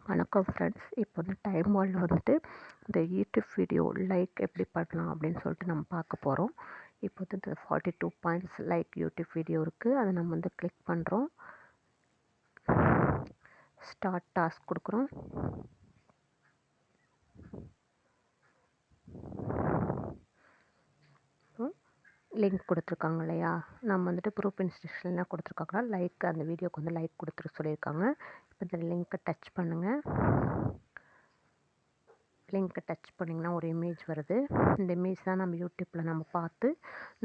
வணக்கம் ஃப்ரெண்ட்ஸ். இப்போ வந்து டைம் வேர்ல்டில் வந்துட்டு இந்த யூடியூப் வீடியோ லைக் எப்படி பண்ணலாம் அப்படின்னு சொல்லிட்டு நம்ம பார்க்க போகிறோம். இப்போ வந்து இந்த 42 பாயிண்ட்ஸ் லைக் யூடியூப் வீடியோ இருக்குது. அதை நம்ம வந்து கிளிக் பண்ணுறோம். ஸ்டார்ட் டாஸ்க் கொடுக்குறோம். லிங்க் கொடுத்துருக்காங்க இல்லையா, நம்ம வந்துட்டு ப்ரூஃப் இன்ஸ்ட்ரக்ஷன்லாம் கொடுத்துருக்காங்க. லைக் அந்த வீடியோக்கு வந்து லைக் கொடுத்துரு சொல்லியிருக்காங்க. இப்போ இந்த லிங்க்கை டச் பண்ணுங்கள். லிங்க்கை டச் பண்ணிங்கன்னா ஒரு இமேஜ் வருது. இந்த இமேஜ் தான் நம்ம யூடியூப்பில் நம்ம பார்த்து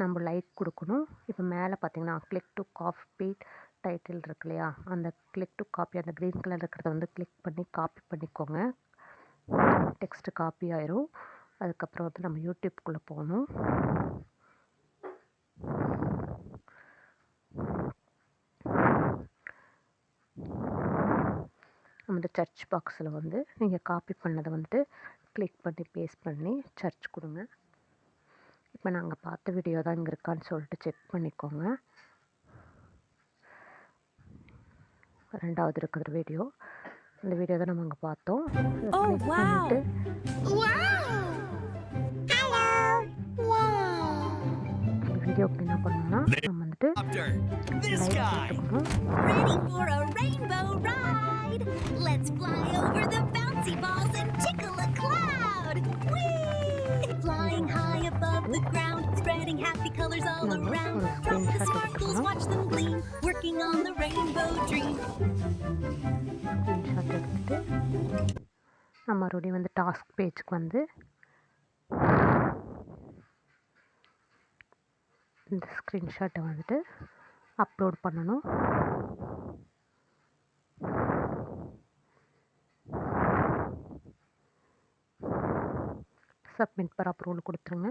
நம்ம லைக் கொடுக்கணும். இப்போ மேலே பார்த்தீங்கன்னா கிளிக் டு காப்பி டைட்டில் இருக்கு இல்லையா, அந்த கிளிக் டு காப்பி அந்த க்ரீன் கலர் இருக்கிறத வந்து கிளிக் பண்ணி காப்பி பண்ணிக்கோங்க. டெக்ஸ்ட்டு காப்பி ஆயிரும். அதுக்கப்புறம் வந்து நம்ம யூடியூப்குள்ளே போகணும். அந்த சர்ச் பாக்ஸில் வந்து நீங்கள் காப்பி பண்ணதை வந்துட்டு கிளிக் பண்ணி பேஸ்ட் பண்ணி சர்ச் கொடுங்க. இப்போ நாங்கள் பார்த்த வீடியோ தான் இங்கே இருக்கான்னு சொல்லிட்டு செக் பண்ணிக்கோங்க. ரெண்டாவது இருக்கிற வீடியோ, இந்த வீடியோ தான் நம்ம அங்கே பார்த்தோம். கிளிக் பண்ணிவிட்டு இந்த வீடியோக்கு என்ன பண்ணணும்னா நம்ம வந்துட்டு like கொடுத்துக்கணும். Ready for a rainbow ride? Let's fly over the bouncy balls and tickle a cloud. Whee! Flying high above the ground, spreading happy colors all around. Drop the sparkles, watch them gleam, working on the rainbow dream. Screenshot எடுத்துட்டு நம்ம மறுபடியும் வந்து task பேஜுக்கு வந்து இந்த ஸ்க்ரீன்ஷாட்டை வந்துட்டு upload பண்ணணும். Submit for approval கொடுத்துருங்க.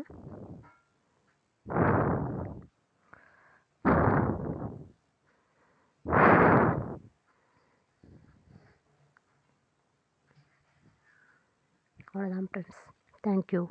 அவ்வளோதான் ஃப்ரெண்ட்ஸ். தேங்க்யூ.